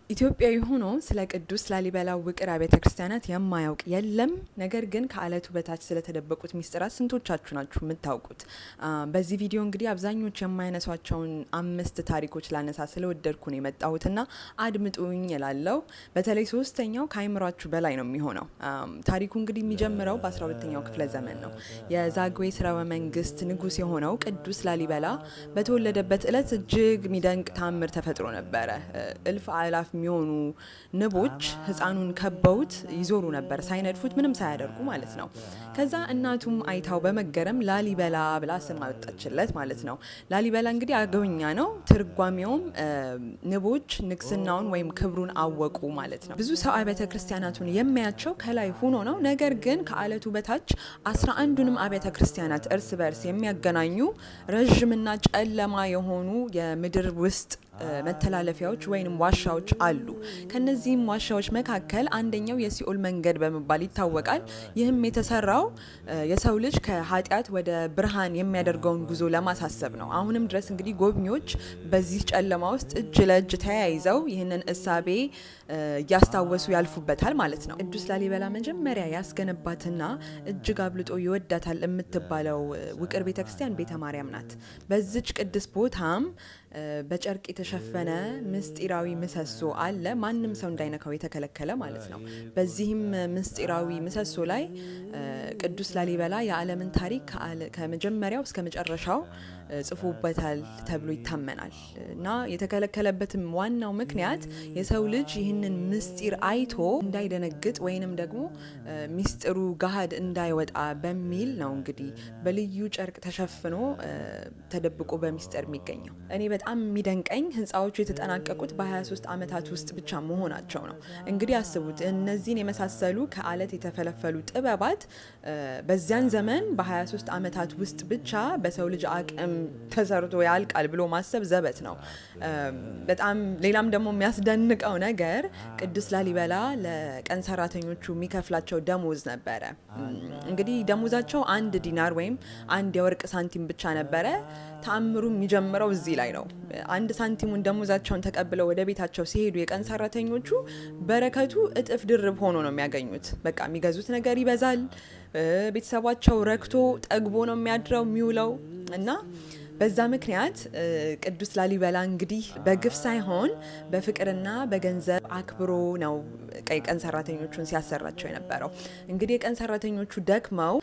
ኢትዮጵያዊ ሆኖ ስለ ቅዱስ ላሊበላ ውቅር አብያተ ክርስቲያናት የማያውቅ የለም። ነገር ግን ከአለቱ በታች ስለተደበቁት ሚስጥራት ስንቶቻችሁ ናችሁ የምታውቁት? በዚህ ቪዲዮ እንግዲህ አብዛኞች የማይነሷቸውን 5 ታሪኮች ላነሳ ስለወደድኩ ነው የመጣሁትና አድምጡኝ እላለሁ። በተለይ ሶስተኛው ከአይምሯችሁ በላይ ነው የሚሆነው። ታሪኩ እንግዲህ የሚጀምረው በ12ኛው ክፍለ ዘመን ነው። የዛግዌ ስርወ መንግስት ንጉስ የሆነው ቅዱስ ላሊበላ በተወለደበት ዕለት እጅግ የሚደንቅ ታምር ተፈጥሮ ነበረ። እልፍ አእላፍ የሚሆኑ ንቦች ህፃኑን ከበውት ይዞሩ ነበር፣ ሳይነድፉት ምንም ሳያደርጉ ማለት ነው። ከዛ እናቱም አይታው በመገረም ላሊበላ ብላ ስም አወጣችለት ማለት ነው። ላሊበላ እንግዲህ አገውኛ ነው። ትርጓሜውም ንቦች ንግስናውን ወይም ክብሩን አወቁ ማለት ነው። ብዙ ሰው አብያተ ክርስቲያናቱን የሚያቸው ከላይ ሆኖ ነው። ነገር ግን ከአለቱ በታች 11ዱንም አብያተ ክርስቲያናት እርስ በርስ የሚያገናኙ ረዥምና ጨለማ የሆኑ የምድር ውስጥ መተላለፊያዎች ወይንም ዋሻዎች አሉ። ከነዚህም ዋሻዎች መካከል አንደኛው የሲኦል መንገድ በመባል ይታወቃል። ይህም የተሰራው የሰው ልጅ ከኃጢአት ወደ ብርሃን የሚያደርገውን ጉዞ ለማሳሰብ ነው። አሁንም ድረስ እንግዲህ ጎብኚዎች በዚህ ጨለማ ውስጥ እጅ ለእጅ ተያይዘው ይህንን እሳቤ እያስታወሱ ያልፉበታል ማለት ነው። ቅዱስ ላሊበላ መጀመሪያ ያስገነባትና እጅግ አብልጦ ይወዳታል የምትባለው ውቅር ቤተክርስቲያን ቤተ ማርያም ናት። በዚች ቅዱስ ቦታም በጨርቅ የተሸፈነ ምስጢራዊ ምሰሶ አለ። ማንም ሰው እንዳይነካው የተከለከለ ማለት ነው። በዚህም ምስጢራዊ ምሰሶ ላይ ቅዱስ ላሊበላ የዓለምን ታሪክ ከመጀመሪያው እስከ መጨረሻው ጽፎበታል ተብሎ ይታመናል እና የተከለከለበትም ዋናው ምክንያት የሰው ልጅ ይህንን ምስጢር አይቶ እንዳይደነግጥ ወይንም ደግሞ ምስጢሩ ገሃድ እንዳይወጣ በሚል ነው እንግዲህ በልዩ ጨርቅ ተሸፍኖ ተደብቆ በሚስጥር የሚገኘው። እኔ በጣም የሚደንቀኝ ህንፃዎቹ የተጠናቀቁት በ23 ዓመታት ውስጥ ብቻ መሆናቸው ነው። እንግዲህ አስቡት፣ እነዚህን የመሳሰሉ ከአለት የተፈለፈሉ ጥበባት በዚያን ዘመን በ23 ዓመታት ውስጥ ብቻ በሰው ልጅ አቅም ተሰርቶ ያልቃል ብሎ ማሰብ ዘበት ነው። በጣም ሌላም ደግሞ የሚያስደንቀው ነገር ቅዱስ ላሊበላ ለቀን ሰራተኞቹ የሚከፍላቸው ደሞዝ ነበረ። እንግዲህ ደሞዛቸው 1 ዲናር ወይም 1 የወርቅ ሳንቲም ብቻ ነበረ። ተአምሩ የሚጀምረው እዚህ ላይ ነው። 1 ሳንቲሙን ደሞዛቸውን ተቀብለው ወደ ቤታቸው ሲሄዱ የቀን ሰራተኞቹ በረከቱ እጥፍ ድርብ ሆኖ ነው የሚያገኙት። በቃ የሚገዙት ነገር ይበዛል። ቤተሰባቸው ረክቶ ጠግቦ ነው የሚውለው እና በዛ ምክንያት ቅዱስ ላሊበላ እንግዲህ በግፍ ሳይሆን በፍቅርና በገንዘብ አክብሮ ነው ቀን ሰራተኞቹን ሲያሰራቸው የነበረው። እንግዲህ የቀን ሰራተኞቹ ደክመው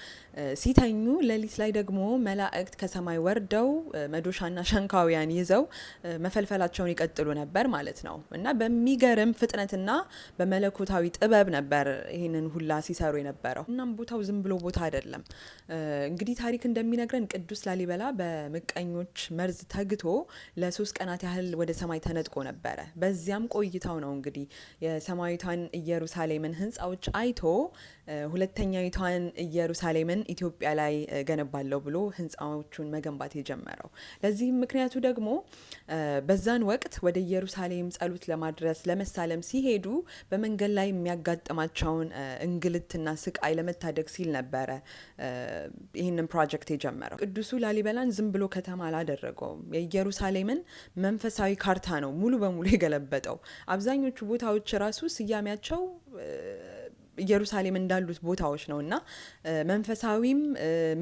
ሲተኙ ሌሊት ላይ ደግሞ መላእክት ከሰማይ ወርደው መዶሻና ሸንካውያን ይዘው መፈልፈላቸውን ይቀጥሉ ነበር ማለት ነው እና በሚገርም ፍጥነትና በመለኮታዊ ጥበብ ነበር ይህንን ሁላ ሲሰሩ የነበረው። እናም ቦታው ዝም ብሎ ቦታ አይደለም። እንግዲህ ታሪክ እንደሚነግረን ቅዱስ ላሊበላ በምቀኞች መርዝ ተግቶ ለ3 ቀናት ያህል ወደ ሰማይ ተነጥቆ ነበረ። በዚያም ቆይታው ነው እንግዲህ የሰማያዊቷን ኢየሩሳሌምን ህንፃዎች አይቶ ሁለተኛይቷን ኢየሩሳሌምን ኢትዮጵያ ላይ ገነባለሁ ብሎ ህንፃዎቹን መገንባት የጀመረው። ለዚህም ምክንያቱ ደግሞ በዛን ወቅት ወደ ኢየሩሳሌም ጸሎት ለማድረስ ለመሳለም ሲሄዱ በመንገድ ላይ የሚያጋጥማቸውን እንግልትና ስቃይ ለመታደግ ሲል ነበረ ይህንን ፕሮጀክት የጀመረው። ቅዱሱ ላሊበላን ዝም ብሎ ከተማ አላደረገውም። የኢየሩሳሌምን መንፈሳዊ ካርታ ነው ሙሉ በሙሉ የገለበጠው። አብዛኞቹ ቦታዎች ራሱ ስያሜያቸው ኢየሩሳሌም እንዳሉት ቦታዎች ነው እና መንፈሳዊም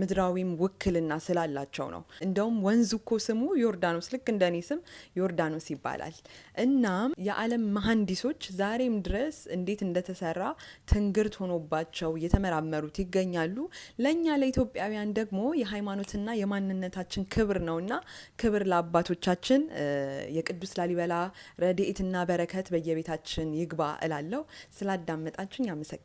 ምድራዊም ውክልና ስላላቸው ነው። እንደውም ወንዙ እኮ ስሙ ዮርዳኖስ፣ ልክ እንደኔ ስም ዮርዳኖስ ይባላል። እናም የዓለም መሐንዲሶች ዛሬም ድረስ እንዴት እንደተሰራ ትንግርት ሆኖባቸው እየተመራመሩት ይገኛሉ። ለእኛ ለኢትዮጵያውያን ደግሞ የሃይማኖትና የማንነታችን ክብር ነውና ክብር ለአባቶቻችን። የቅዱስ ላሊበላ ረድኤትና በረከት በየቤታችን ይግባ እላለሁ። ስላዳመጣችሁኝ አመሰግናለሁ።